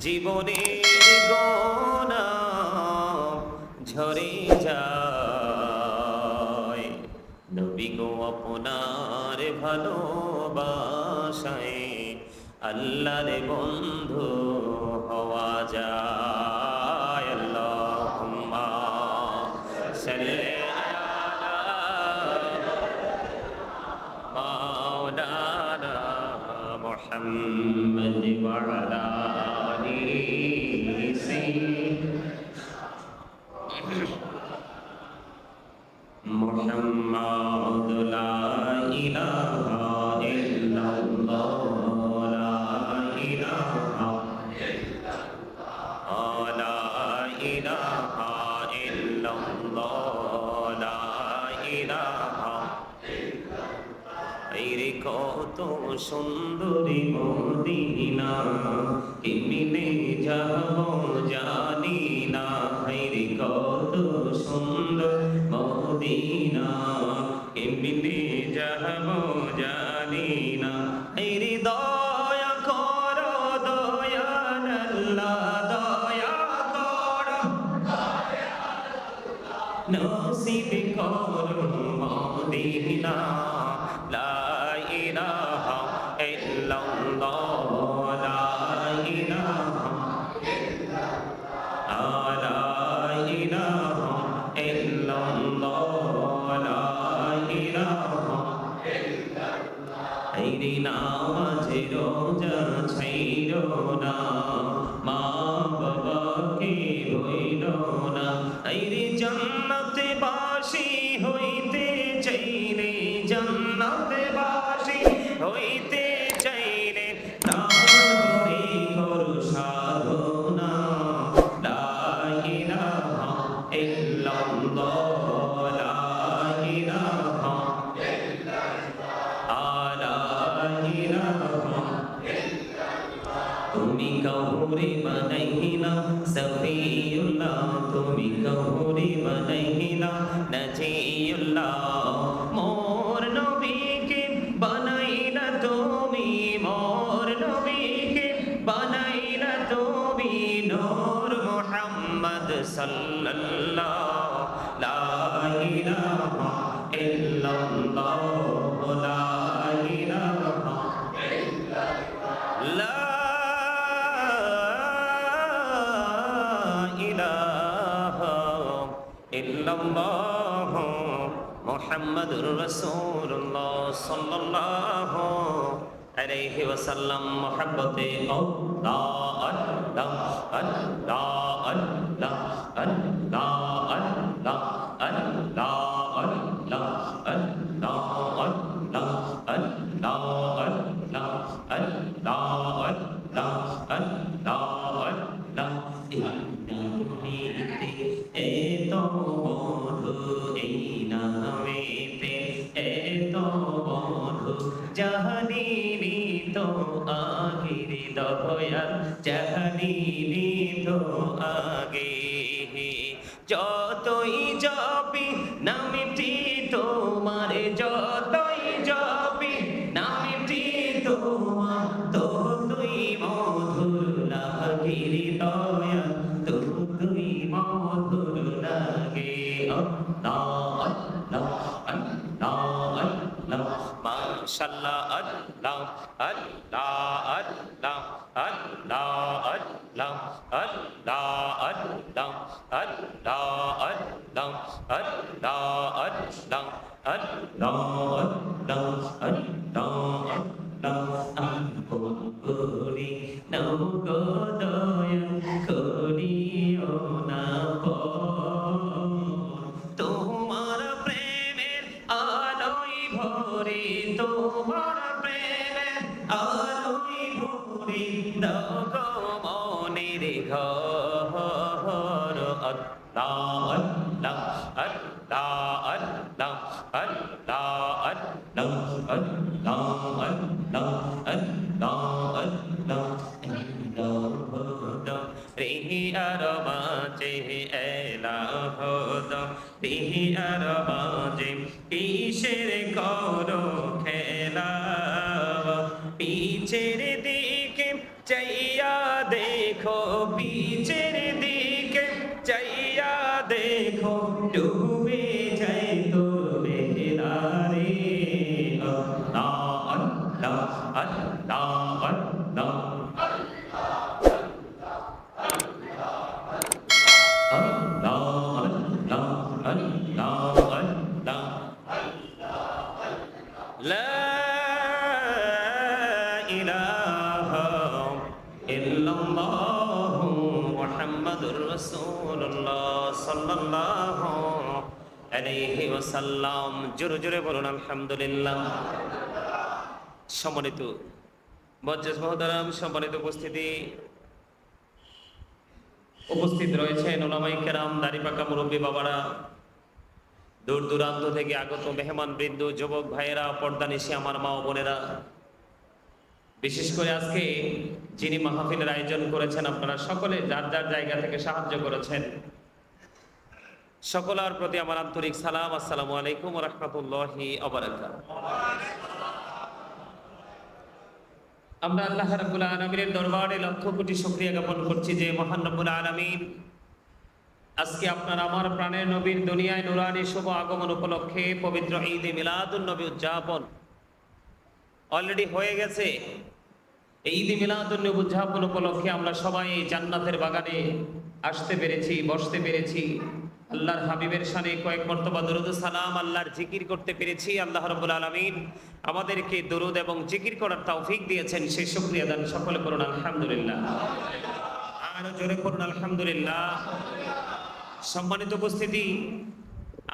জীবনের গোনা ঝরে যায়, নবী গো আপনার ভালোবাসায় আল্লাহর বন্ধু হওয়া যায়। আল্লাহুম্মা সাল্লি আলা মাওলানা মুহাম্মদ ওয়া আলা আলিহি মুহাম্মাদ লা ইলাহা ইল্লাল্লাহ লা ইলাহা লা ইলাহা ইল্লাল্লাহ লা ইলাহা। আইরে কত সুন্দরী মদিনা, কেমনে যাব জানি না। আইরে কত সুন্দর মদিনা, কেমনে যাব জানি না। আইরে দয়া করো দয়াল আল্লাহ, দয়া করো নসিব করো মদিনা। লা ইলাহা ইল্লাল্লাহ লা ইলাহা লা ইলাহা ইল্লাল্লাহ লা ইলাহা। আইরে নামাজে রোজা ছাইরো না, মা বাবাকে ভুইলো না। আইরে জান্নাতে বাসী হইতে চাইলে, জান্নাতে বাসী হইতে চাইলে দান করে করো সাধনা। লা ইলাহা ইল্লাল্লাহ লা ইলাহা লা ইলাহা। তুমি কাউরে বানাইলা সফিউল্লাহ, তুমি কাউরে বানাইলা নাজিউল্লাহ। মোর নবীকে বানাইলা তুমি, মোর নবীকে বানাইলা তুমি নূর মুহাম্মদ সাল্লাল্লাহ। লা ইলাহা ইল্লাল্লাহ লা ইলাহা লা ইলাহা ইল্লাল্লাহ মুহাম্মাদুর রাসূলুল্লাহ সাল্লাল্লাহু আলাইহি ওয়াসাল্লাম। মুহাব্বতে আল্লাহ আল্লাহ আল্লাহ আল্লাহ আল্লাহ আল্লাহ আল্লাহ আল্লাহ আল্লাহ আল্লাহ আল্লাহ আল্লাহ আল্লাহ আল্লাহ আল্লাহ আল্লাহ। এত বধু এই নামেতে, এত বধু জাহানিনি তো আগের দয়াল, জাহানিনি তো আগে। যতই জপি নামটি তোমার, যতই জপি নামটি তোমার, ততই মধুর লাগে দয়াল, ততই মধুর লাগে। আল্লাহ আল্লাহ আল্লাহ আল্লাহ মাশাআল্লাহ। আল্লাহ আল্লাহ আল্লাহ আল্লাহ আল্লাহ আল্লাহ আল্লাহ আল্লাহ আল্লাহ আল্লাহ আল্লাহ আল্লাহ আল্লাহ আল্লাহ। আল্লাহ করি নগো দয়া করিও না পর, তোমার প্রেমের আলোয় ভরে, তোমার প্রেমের আলোয় ভরে নগো মনের ঘর। আল্লাহ আল্লাহ আল্লাহ আল্লাহ আল্লাহ আল্লাহ আল্লাহ আল্লাহ আল্লাহ আল্লাহ। রিহি আর মাঝে এলাহ রিহি আর মাঝে কিসের করো খেলা, পিছের দিকে চাইয়া দেখো পিছের দিকে, চাইয়া দেখো ডুবে যাই তোর বেলারে। আল্লাহ আল্লাহ আল্লাহ আল্লাহ لا إله إلا الله محمد رسول الله صلى الله عليه وسلم। জোরে জোরে বলুন আলহামদুলিল্লাহ। সম্মানিত মুআজ্জিজ মহতারাম, সম্মানিত উপস্থিত রয়েছেন উলামায়ে কেরাম, দাড়িপাকা মুরব্বী বাবারা, দূর দূরান্ত থেকে আগত মেহমান বৃন্দ, যুবক ভাইয়েরা, পর্দানিশী আমার মা ও বোনেরা, বিশেষ করে আজকে যিনি মাহফিলের আয়োজন করেছেন, আপনারা সকলে যার যার জায়গা থেকে সাহায্য করেছেন, সকলের প্রতি আমার আন্তরিক সালাম। আসসালামু আলাইকুম ওয়া রাহমাতুল্লাহি ওয়া বারাকাতুহু। আমরা আল্লাহ রাব্বুল আলামিনের দরবারে লক্ষ কোটি শুকরিয়া জ্ঞাপন করছি যে মহান রব্বুল আলামিন আজকে আপনার আমার প্রাণের নবীর দুনিয়ায় নুরানি শুভ আগমন উপলক্ষে পবিত্র ঈদে মিলাদুন নবী উদযাপন অলরেডি হয়ে গেছে। এই ঈদে মিলাদুন নবী উদযাপন উপলক্ষে আমরা সবাই এই জান্নাতের বাগানে আসতে পেরেছি, বসতে পেরেছি, আল্লাহর হাবিবের শানে কয়েক মর্তবা দরুদ ও সালাম, আল্লাহর জিকির করতে পেরেছি। আল্লাহ রাব্বুল আলামিন আমাদেরকে দরুদ এবং জিকির করার তৌফিক দিয়েছেন, সেই শুকরিয়া দান সকলে করুন আলহামদুলিল্লাহ। আর জোরে করুন আলহামদুলিল্লাহ। সম্মানিত উপস্থিতি,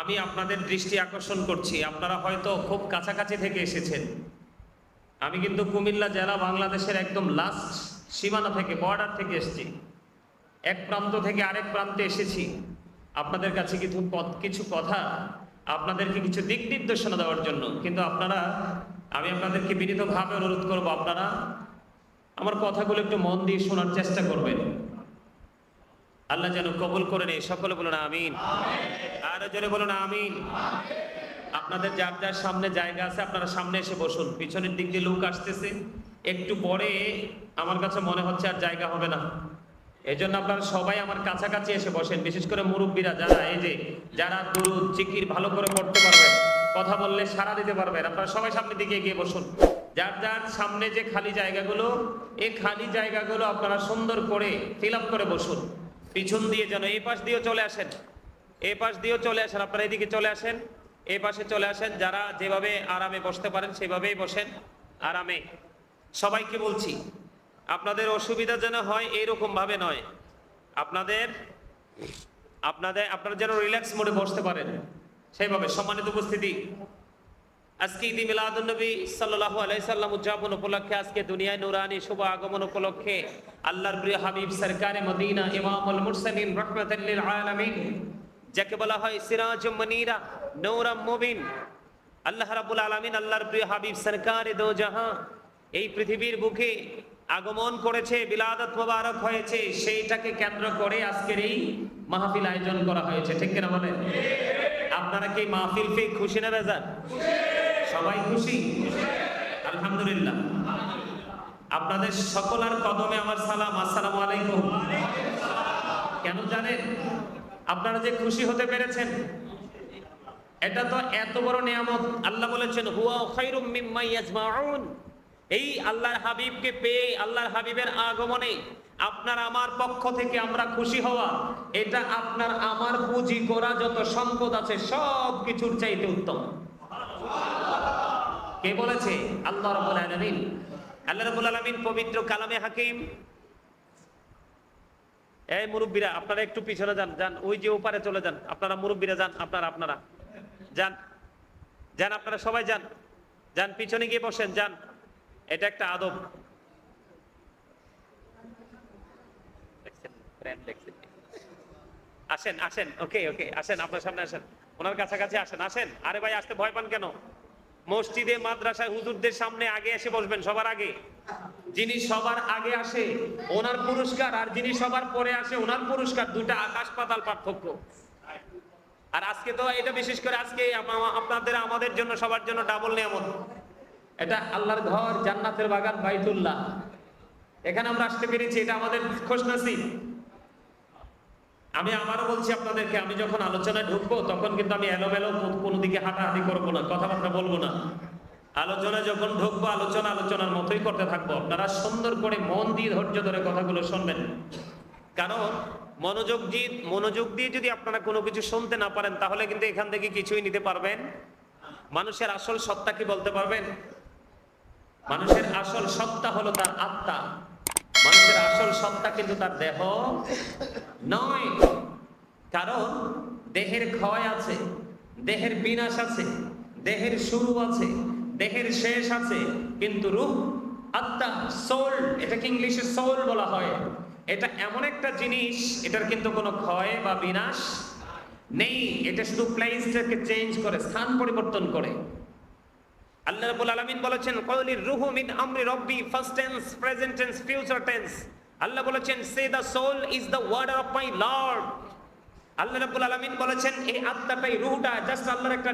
আমি আপনাদের দৃষ্টি আকর্ষণ করছি, আপনারা হয়তো খুব কাছাকাছি থেকে এসেছেন। আমি কিন্তু কুমিল্লা জেলা বাংলাদেশের একদম লাস্ট সীমানা থেকে, বর্ডার থেকে এসেছি। এক প্রান্ত থেকে আরেক প্রান্তে এসেছি আপনাদের কাছে কিছু কথা, আপনাদেরকে কিছু দিক নির্দেশনা দেওয়ার জন্য। কিন্তু আমি আপনাদেরকে বিনীতভাবে অনুরোধ করব, আপনারা আমার কথাগুলো একটু মন দিয়ে শোনার চেষ্টা করবেন। আল্লাহ যেন কবুল করে নেয়। সকলে বলুন আমিন। আরো জোরে বলুন আমিন। আপনাদের যার যার সামনে জায়গা আছে, আপনারা সামনে এসে বসুন। পিছনের দিক দিয়ে লোক আসতেছে, একটু পরে আমার কাছে মনে হচ্ছে আর জায়গা হবে না। এই জন্য আপনারা সবাই আমার কাছাকাছি এসে বসেন। বিশেষ করে মুরব্বীরা যারা, যারা দুরূদ জিকির ভালো করে পড়তে পারবেন, কথা বললে সাড়া দিতে পারবেন, আপনারা সবাই সামনের দিকে এগিয়ে বসুন। যার যার সামনে যে খালি জায়গাগুলো, এই খালি জায়গাগুলো আপনারা সুন্দর করে ফিল আপ করে বসুন। পিছন দিয়ে যেন এই পাশ দিয়েও চলে আসেন, এই পাশ দিয়েও চলে আসেন, আপনারা এদিকে চলে আসেন, এই পাশে চলে আসেন। যারা যেভাবে আরামে বসতে পারেন সেভাবেই বসেন আরামে। সবাইকে বলছি, আপনাদের অসুবিধা যেন হয় এইরকম ভাবে নয়, আপনারা যেন রিল্যাক্স মোডে বসতে পারেন সেইভাবে। সম্মানিত উপস্থিতি, আজকে ঈদ মিলাদুন নবী সাল্লাল্লাহু আলাইহি সাল্লাম উদযাপন উপলক্ষে, আজকে দুনিয়ায় নূরানি শুভ আগমন উপলক্ষে আল্লাহর প্রিয় হাবিব সরকারে মদিনা ইমামুল মুরসালিন রাহমাতাল লিল আলামিন, যাকে বলা হয় সিরাজুম মুনীরা, নূরুম মুবিন, আল্লাহ রাব্বুল আলামিন আল্লাহর প্রিয় হাবিব সরকারে দো জাহাঁ এই পৃথিবীর বুকে আগমন করেছে, বিলাদত মোবারক হয়েছে। সেইটাকে কেন্দ্র করে আজকের এই মাহফিল আয়োজন করা হয়েছে। ঠিক কিনা বলেন? আপনারা কি মাহফিল পেয়ে খুশি না বেজার? সবাই খুশি? আলহামদুলিল্লাহ। আপনাদের সকলের কদমে আমার সালাম, আসসালামু আলাইকুম। কেন জানেন? আপনারা যে খুশি হতে পেরেছেন, এটা তো এত বড় নিয়ামত। আল্লাহ বলেছেন হুয়া খায়রুম মিম্মা ইয়াজমাউন। এই আল্লাহর হাবিবকে পেয়ে, আল্লাহর হাবিবের আগমনে আপনার আমার পক্ষ থেকে আমরা খুশি হওয়া, এটা আপনার আমার পুঁজি করা যত সম্পদ আছে সব কিছুর চাইতে উত্তম। কে বলেছে? আল্লাহ রাব্বুল আলামিন। আল্লাহ রাব্বুল আলামিন পবিত্র কালামে হাকিম। এই মুরব্বীরা আপনারা একটু পিছনে যান, ওই যে ওপারে চলে যান। আপনারা মুরব্বীরা যান, আপনারা যান, আপনারা সবাই যান, পিছনে গিয়ে বসেন, যান। এটা একটা আদব। আসেন, ওকে, আসেন, আপনার সামনে আসেন, ওনার কাছাকাছি আসেন। আরে ভাই, আসতে ভয় পান কেন? মসজিদে মাদ্রাসায় হুজুরদের সামনে আগে এসে বসবেন, সবার আগে। যিনি সবার আগে আসে ওনার পুরস্কার, আর যিনি সবার পরে আসে ওনার পুরস্কার, দুটা আকাশ পাতাল পার্থক্য। আর আজকে তো এটা বিশেষ করে আজকে আপনাদের আমাদের জন্য সবার জন্য ডাবল নিয়ামত। এটা আল্লাহর ঘর, জান্নাতের বাগান, বাইতুল্লাহ। এখানে আমরা আসতে পেরেছি, এটা আমাদের খুশনসিব। আমি আবারও বলছি আপনাদেরকে, আমি যখন আলোচনায় ঢুকবো তখন কিন্তু আমি এলোমেলো কোনো দিকে হাঁটাহাঁটি করবো না, কথাবার্তা বলবো না। আলোচনায় যখন ঢুকবো আলোচনার মতোই করতে থাকবো। আপনারা সুন্দর করে মন দিয়ে ধৈর্য ধরে কথাগুলো শুনবেন, কারণ মনোযোগ দিয়ে যদি আপনারা কোনো কিছু শুনতে না পারেন তাহলে কিন্তু এখান থেকে কিছুই নিতে পারবেন। মানুষের আসল সত্তা কি বলতে পারবেন? মানুষের আসল সত্তা হলো তার আত্মা। মানুষের আসল সত্তা কিন্তু তার দেহ নয়। কারণ দেহের ক্ষয় আছে, দেহের বিনাশ আছে, দেহের শুরু আছে, দেহের শেষ আছে, কিন্তু রূহ, আত্মা, সোল, এটাকে ইংলিশে সোল বলা হয়। এটা এমন একটা জিনিস, এটার কিন্তু কোনো ক্ষয় বা বিনাশ নেই। এটা শুধু প্লেসটাকে চেঞ্জ করে, স্থান পরিবর্তন করে। আল্লাহ রাব্বুল আলামিন বলেছেন, ক্বাউলির রূহু মিন আমরি রাব্বি, first tense, present tense, future tense. আল্লাহ বলেছেন, say the soul is the word of my lord. আল্লাহ রাব্বুল আলামিন বলেছেন, এই আত্মাটাই, রূহটা জাস্ট আল্লাহর একটা